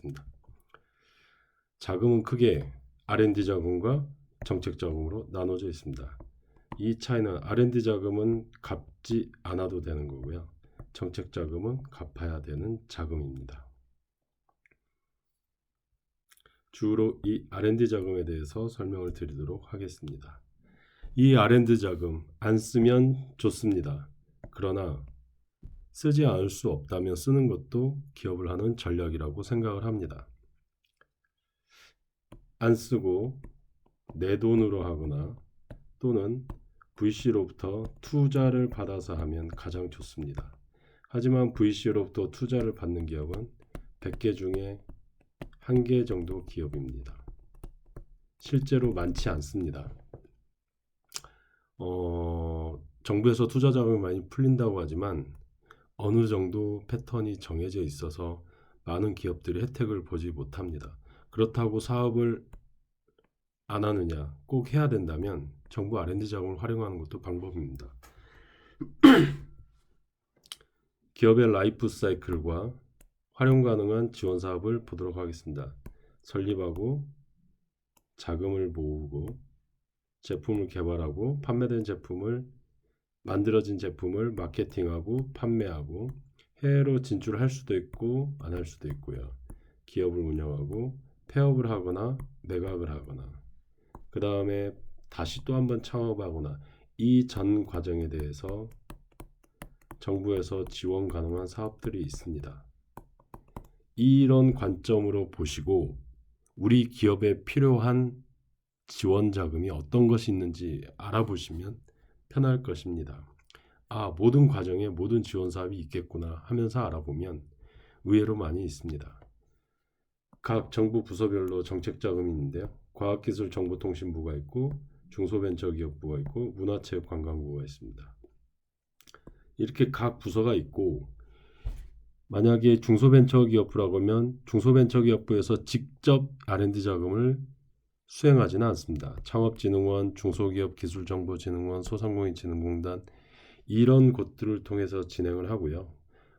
하겠습니다. 자금은 크게 R&D 자금과 정책 자금으로 나눠져 있습니다. 이 차이는 R&D 자금은 갚지 않아도 되는 거고요. 정책 자금은 갚아야 되는 자금입니다. 주로 이 R&D 자금에 대해서 설명을 드리도록 하겠습니다. 이 R&D 자금 안 쓰면 좋습니다. 그러나 쓰지 않을 수 없다면 쓰는 것도 기업을 하는 전략이라고 생각을 합니다. 안 쓰고 내 돈으로 하거나 또는 VC로부터 투자를 받아서 하면 가장 좋습니다. 하지만 VC로부터 투자를 받는 기업은 100개 중에 1개 정도 기업입니다. 실제로 많지 않습니다. 정부에서 투자 자금이 많이 풀린다고 하지만 어느 정도 패턴이 정해져 있어서 많은 기업들이 혜택을 보지 못합니다. 그렇다고 사업을 안 하느냐, 꼭 해야 된다면 정부 R&D 자금을 활용하는 것도 방법입니다. 기업의 라이프 사이클과 활용 가능한 지원 사업을 보도록 하겠습니다. 설립하고 자금을 모으고 제품을 개발하고 판매된 제품을 만들어진 제품을 마케팅하고 판매하고 해외로 진출할 수도 있고 안 할 수도 있고요. 기업을 운영하고 폐업을 하거나 매각을 하거나 그 다음에 다시 또 한번 창업하거나 이 전 과정에 대해서 정부에서 지원 가능한 사업들이 있습니다. 이런 관점으로 보시고 우리 기업에 필요한 지원 자금이 어떤 것이 있는지 알아보시면 편할 것입니다. 모든 과정에 모든 지원 사업이 있겠구나 하면서 알아보면 의외로 많이 있습니다. 각 정부 부서별로 정책 자금이 있는데요. 과학기술정보통신부가 있고 중소벤처기업부가 있고 문화체육관광부가 있습니다. 이렇게 각 부서가 있고 만약에 중소벤처기업부라고 하면 중소벤처기업부에서 직접 R&D 자금을 수행하지는 않습니다. 창업진흥원, 중소기업기술정보진흥원, 소상공인진흥공단 이런 곳들을 통해서 진행을 하고요.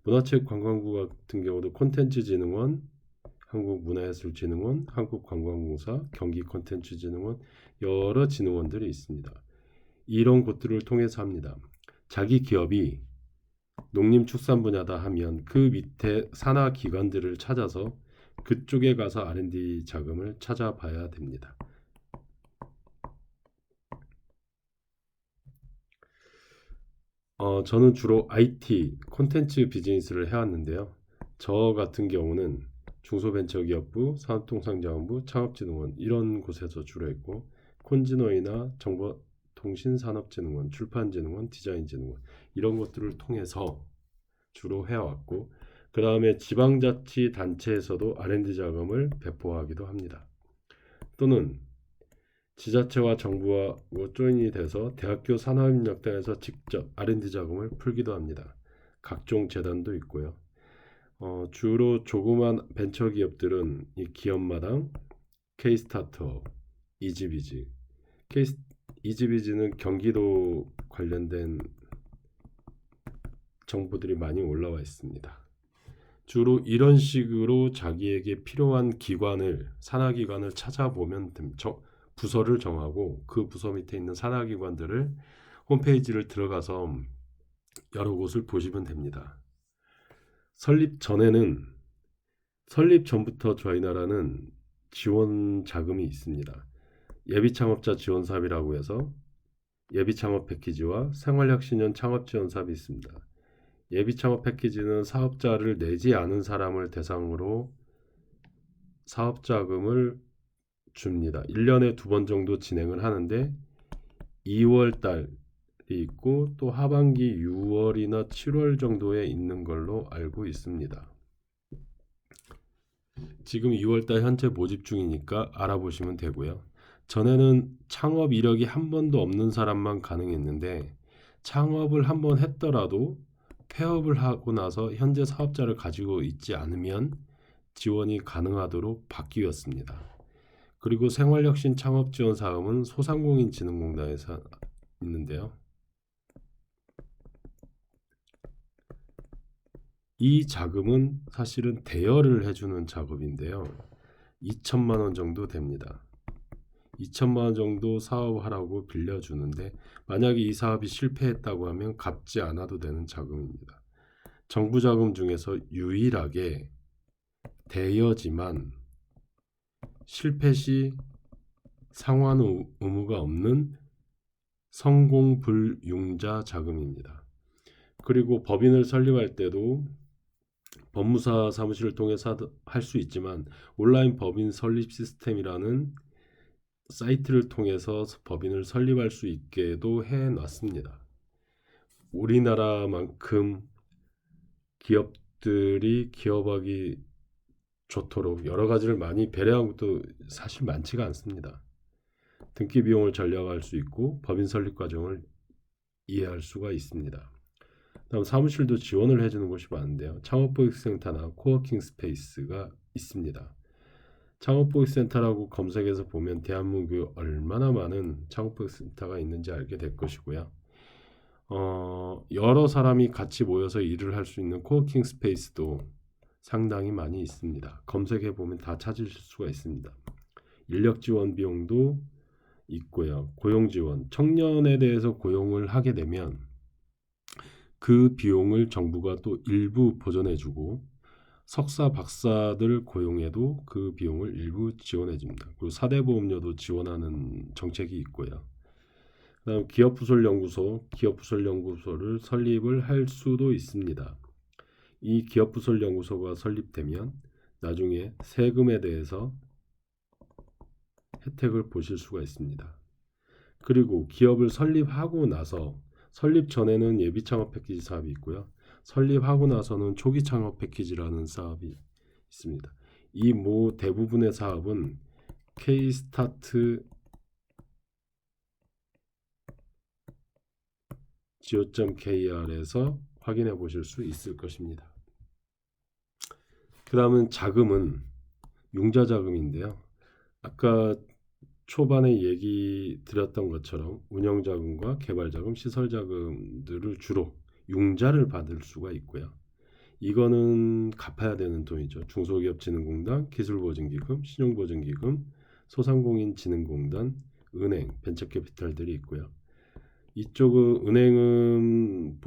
문화체육관광부 같은 경우도 콘텐츠진흥원, 한국문화예술진흥원, 한국관광공사, 경기콘텐츠진흥원 여러 진흥원들이 있습니다. 이런 곳들을 통해서 합니다. 자기 기업이 농림축산 분야다 하면 그 밑에 산하 기관들을 찾아서 그쪽에 가서 R&D 자금을 찾아봐야 됩니다. 저는 주로 IT, 콘텐츠 비즈니스를 해왔는데요. 저 같은 경우는 중소벤처기업부, 산업통상자원부, 창업진흥원 이런 곳에서 주로 했고 콘진어이나 정보통신산업진흥원, 출판진흥원, 디자인진흥원 이런 것들을 통해서 주로 해왔고 그 다음에 지방자치단체에서도 R&D 자금을 배포하기도 합니다. 또는 지자체와 정부와 조인이 돼서 대학교 산학협력단에서 직접 R&D 자금을 풀기도 합니다. 각종 재단도 있고요. 주로 조그만 벤처기업들은 이 기업마당, K-스타트업, 이지비지. 이지비지는 경기도 관련된 정보들이 많이 올라와 있습니다. 주로 이런 식으로 자기에게 필요한 기관을 산하기관을 찾아보면 부서를 정하고 그 부서 밑에 있는 산하기관들을 홈페이지를 들어가서 여러 곳을 보시면 됩니다. 설립 전부터 저희 나라는 지원 자금이 있습니다. 예비창업자 지원 사업이라고 해서 예비창업 패키지와 생활혁신형 창업 지원 사업이 있습니다. 예비창업 패키지는 사업자를 내지 않은 사람을 대상으로 사업자금을 줍니다. 1년에 2번 정도 진행을 하는데 2월 달이 있고 또 하반기 6월이나 7월 정도에 있는 걸로 알고 있습니다. 지금 2월 달 현재 모집 중이니까 알아보시면 되고요. 전에는 창업 이력이 한 번도 없는 사람만 가능했는데 창업을 한 번 했더라도 폐업을 하고 나서 현재 사업자를 가지고 있지 않으면 지원이 가능하도록 바뀌었습니다. 그리고 생활혁신 창업지원 사업은 소상공인진흥공단에서 있는데요. 이 자금은 사실은 대여를 해주는 작업인데요. 2천만 원 정도 됩니다. 2천만 원 정도 사업하라고 빌려주는데 만약에 이 사업이 실패했다고 하면 갚지 않아도 되는 자금입니다. 정부 자금 중에서 유일하게 대여지만 실패 시 상환 의무가 없는 성공불융자 자금입니다. 그리고 법인을 설립할 때도 법무사 사무실을 통해서 할 수 있지만 온라인 법인 설립 시스템이라는 사이트를 통해서 법인을 설립할 수 있게도 해놨습니다. 우리나라만큼 기업들이 기업하기 좋도록 여러 가지를 많이 배려한 것도 사실 많지가 않습니다. 등기 비용을 절약할 수 있고 법인 설립 과정을 이해할 수가 있습니다. 다음 사무실도 지원을 해주는 곳이 많은데요. 창업보육센터나 코워킹 스페이스가 있습니다. 창업보육센터라고 검색해서 보면 대한민국에 얼마나 많은 창업보육센터가 있는지 알게 될 것이고요. 여러 사람이 같이 모여서 일을 할 수 있는 코워킹 스페이스도 상당히 많이 있습니다. 검색해 보면 다 찾으실 수가 있습니다. 인력 지원 비용도 있고요. 고용 지원, 청년에 대해서 고용을 하게 되면 그 비용을 정부가 또 일부 보전해주고 석사, 박사들 고용해도 그 비용을 일부 지원해줍니다. 그리고 사대보험료도 지원하는 정책이 있고요. 그다음 기업부설연구소를 설립을 할 수도 있습니다. 이 기업부설연구소가 설립되면 나중에 세금에 대해서 혜택을 보실 수가 있습니다. 그리고 기업을 설립하고 나서 설립 전에는 예비 창업 패키지 사업이 있고요. 설립하고 나서는 초기 창업 패키지라는 사업이 있습니다. 이 대부분의 사업은 K-스타트 go.kr에서 확인해 보실 수 있을 것입니다. 그 다음은 자금은 융자 자금인데요. 아까 초반에 얘기 드렸던 것처럼 운영자금과 개발자금, 시설자금들을 주로 융자를 받을 수가 있고요. 이거는 갚아야 되는 돈이죠. 중소기업진흥공단, 기술보증기금, 신용보증기금, 소상공인진흥공단, 은행, 벤처캐피탈들이 있고요. 이쪽은 은행은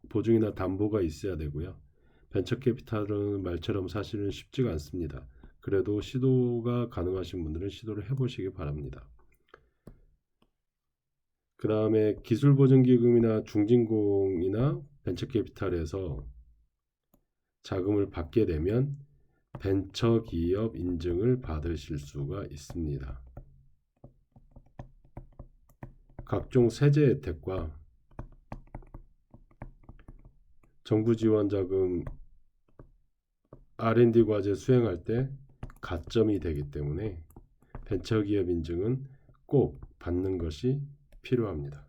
보증이나 담보가 있어야 되고요. 벤처캐피탈은 말처럼 사실은 쉽지가 않습니다. 그래도 시도가 가능하신 분들은 시도를 해보시기 바랍니다. 그 다음에 기술보증기금이나 중진공이나 벤처캐피탈에서 자금을 받게 되면 벤처기업 인증을 받으실 수가 있습니다. 각종 세제 혜택과 정부 지원 자금 R&D 과제 수행할 때 가점이 되기 때문에 벤처기업 인증은 꼭 받는 것이 필요합니다.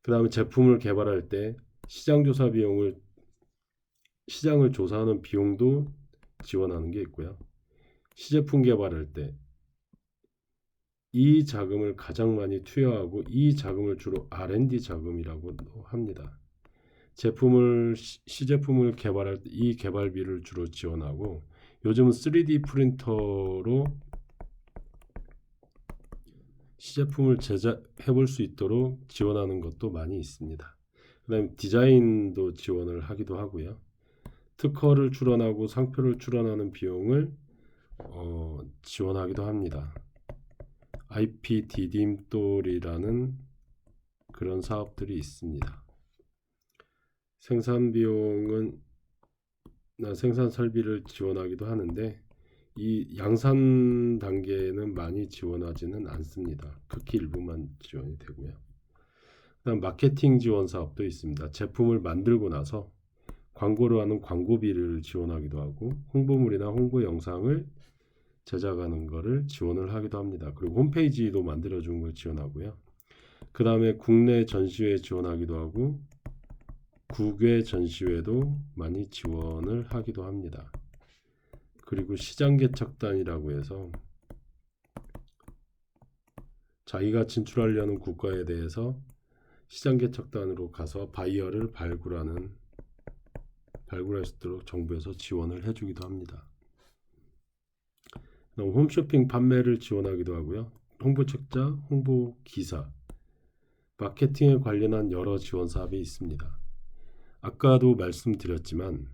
그 다음에 제품을 개발할 때 시장조사 비용을 시장을 조사하는 비용도 지원하는 게 있고요. 시제품 개발할 때 이 자금을 가장 많이 투여하고 이 자금을 주로 R&D 자금이라고 합니다. 시제품을 개발할 때 이 개발비를 주로 지원하고 요즘은 3D 프린터로 시제품을 제작해 볼 수 있도록 지원하는 것도 많이 있습니다. 그다음에 디자인도 지원을 하기도 하고요. 특허를 출원하고 상표를 출원하는 비용을 지원하기도 합니다. IP 디딤돌이라는 그런 사업들이 있습니다. 생산 비용은 생산 설비를 지원하기도 하는데 이 양산 단계는 많이 지원하지는 않습니다. 극히 일부만 지원이 되고요. 그다음 마케팅 지원 사업도 있습니다. 제품을 만들고 나서 광고를 하는 광고비를 지원하기도 하고 홍보물이나 홍보 영상을 제작하는 것을 지원을 하기도 합니다. 그리고 홈페이지도 만들어주는 걸 지원하고요. 그 다음에 국내 전시회 지원하기도 하고 국외 전시회도 많이 지원을 하기도 합니다. 그리고 시장 개척단이라고 해서 자기가 진출하려는 국가에 대해서 시장 개척단으로 가서 바이어를 발굴하는 발굴할 수 있도록 정부에서 지원을 해주기도 합니다. 홈쇼핑 판매를 지원하기도 하고요. 홍보책자, 홍보기사, 마케팅에 관련한 여러 지원 사업이 있습니다. 아까도 말씀드렸지만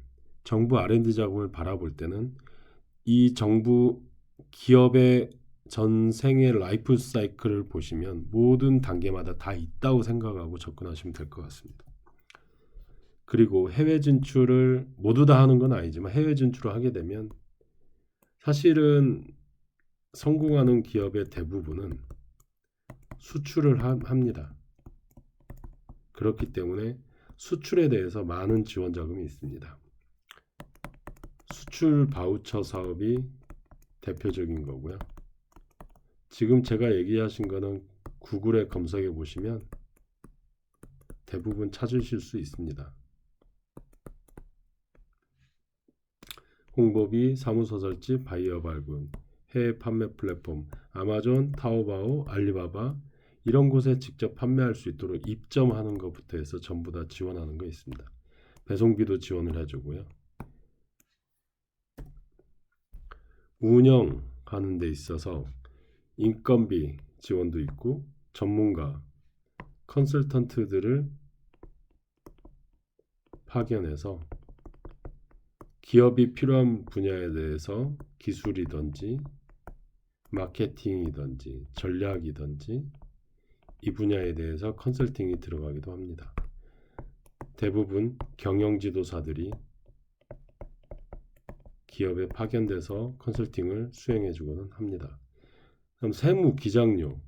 정부 R&D 자금을 바라볼 때는 이 정부 기업의 전생의 라이프 사이클을 보시면 모든 단계마다 다 있다고 생각하고 접근하시면 될 것 같습니다. 그리고 해외 진출을 모두 다 하는 건 아니지만 해외 진출을 하게 되면 사실은 성공하는 기업의 대부분은 수출을 합니다. 그렇기 때문에 수출에 대해서 많은 지원 자금이 있습니다. 수출 바우처 사업이 대표적인 거고요. 지금 제가 얘기하신 거는 구글에 검색해 보시면 대부분 찾으실 수 있습니다. 홍보비, 사무소 설치, 바이어 발굴, 해외 판매 플랫폼, 아마존, 타오바오, 알리바바 이런 곳에 직접 판매할 수 있도록 입점하는 것부터 해서 전부 다 지원하는 거 있습니다. 배송비도 지원을 해주고요. 운영하는 데 있어서 인건비 지원도 있고 전문가, 컨설턴트들을 파견해서 기업이 필요한 분야에 대해서 기술이든지 마케팅이든지 전략이든지 이 분야에 대해서 컨설팅이 들어가기도 합니다. 대부분 경영지도사들이 기업에 파견돼서 컨설팅을 수행해주고는 합니다. 그럼 세무, 기장료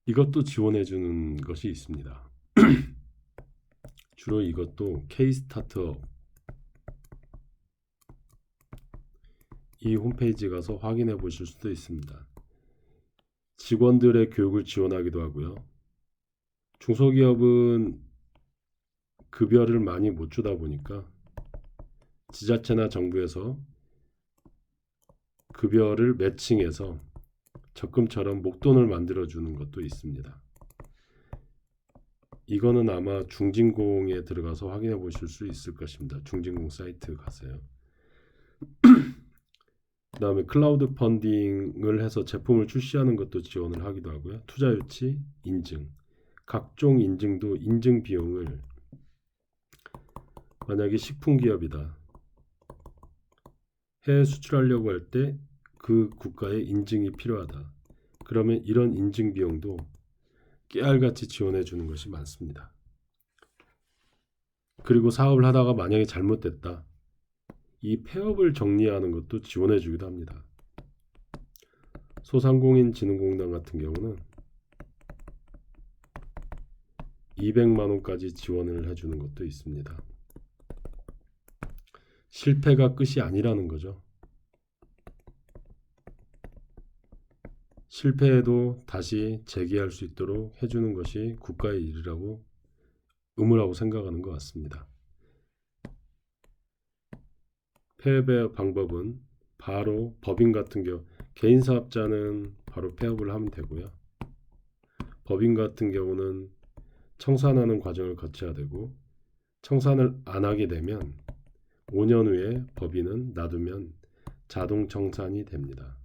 이것도 지원해주는 것이 있습니다. 주로 이것도 K-스타트업 이 홈페이지 가서 확인해 보실 수도 있습니다. 직원들의 교육을 지원하기도 하고요. 중소기업은 급여를 많이 못 주다 보니까 지자체나 정부에서 급여를 매칭해서 적금처럼 목돈을 만들어주는 것도 있습니다. 이거는 아마 중진공에 들어가서 확인해 보실 수 있을 것입니다. 중진공 사이트 가세요. 그 다음에 클라우드 펀딩을 해서 제품을 출시하는 것도 지원을 하기도 하고요. 투자 유치, 인증, 각종 인증도 인증 비용을 만약에 식품기업이다. 해외 수출하려고 할 때 그 국가의 인증이 필요하다. 그러면 이런 인증 비용도 깨알같이 지원해 주는 것이 많습니다. 그리고 사업을 하다가 만약에 잘못됐다. 이 폐업을 정리하는 것도 지원해 주기도 합니다. 소상공인진흥공단 같은 경우는 200만 원까지 지원을 해주는 것도 있습니다. 실패가 끝이 아니라는 거죠. 실패해도 다시 재기할 수 있도록 해주는 것이 국가의 일이라고 의무라고 생각하는 것 같습니다. 폐업의 방법은 바로 법인 같은 경우 개인 사업자는 바로 폐업을 하면 되고요. 법인 같은 경우는 청산하는 과정을 거쳐야 되고 청산을 안 하게 되면 5년 후에 법인은 놔두면 자동 청산이 됩니다.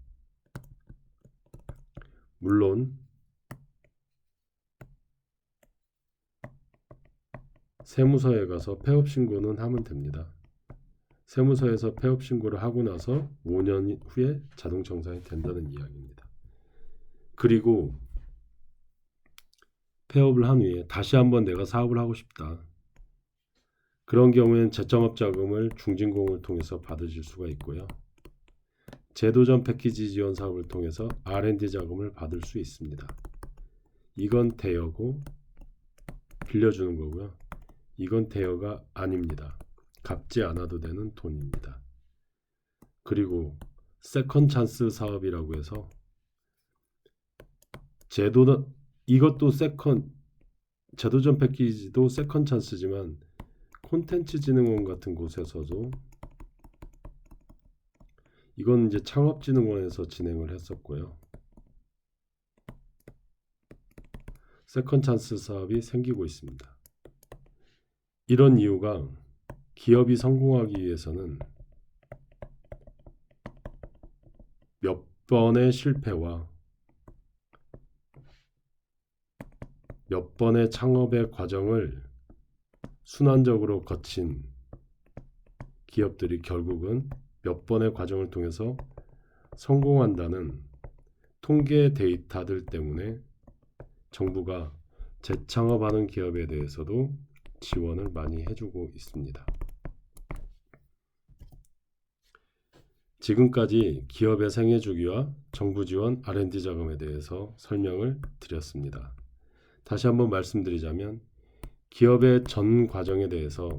물론 세무서에 가서 폐업 신고는 하면 됩니다. 세무서에서 폐업 신고를 하고 나서 5년 후에 자동 청산이 된다는 이야기입니다. 그리고 폐업을 한 후에 다시 한번 내가 사업을 하고 싶다. 그런 경우에는 재창업 자금을 중진공을 통해서 받으실 수가 있고요. 제도전 패키지 지원 사업을 통해서 R&D 자금을 받을 수 있습니다. 이건 대여고 빌려주는 거고요. 이건 대여가 아닙니다. 갚지 않아도 되는 돈입니다. 그리고 세컨 찬스 사업이라고 해서 이것도 제도전 패키지도 세컨 찬스지만 콘텐츠진흥원 같은 곳에서도 이건 이제 창업진흥원에서 진행을 했었고요. 세컨 찬스 사업이 생기고 있습니다. 이런 이유가 기업이 성공하기 위해서는 몇 번의 실패와 몇 번의 창업의 과정을 순환적으로 거친 기업들이 결국은 몇 번의 과정을 통해서 성공한다는 통계 데이터들 때문에 정부가 재창업하는 기업에 대해서도 지원을 많이 해주고 있습니다. 지금까지 기업의 생애 주기와 정부 지원 R&D 자금에 대해서 설명을 드렸습니다. 다시 한번 말씀드리자면 기업의 전 과정에 대해서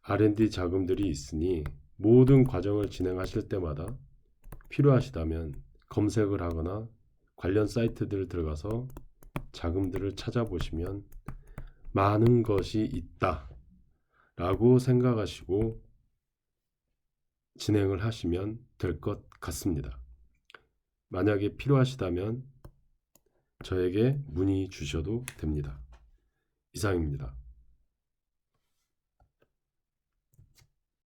R&D 자금들이 있으니 모든 과정을 진행하실 때마다 필요하시다면 검색을 하거나 관련 사이트들 들어가서 자금들을 찾아보시면 많은 것이 있다 라고 생각하시고 진행을 하시면 될 것 같습니다. 만약에 필요하시다면 저에게 문의 주셔도 됩니다. 이상입니다.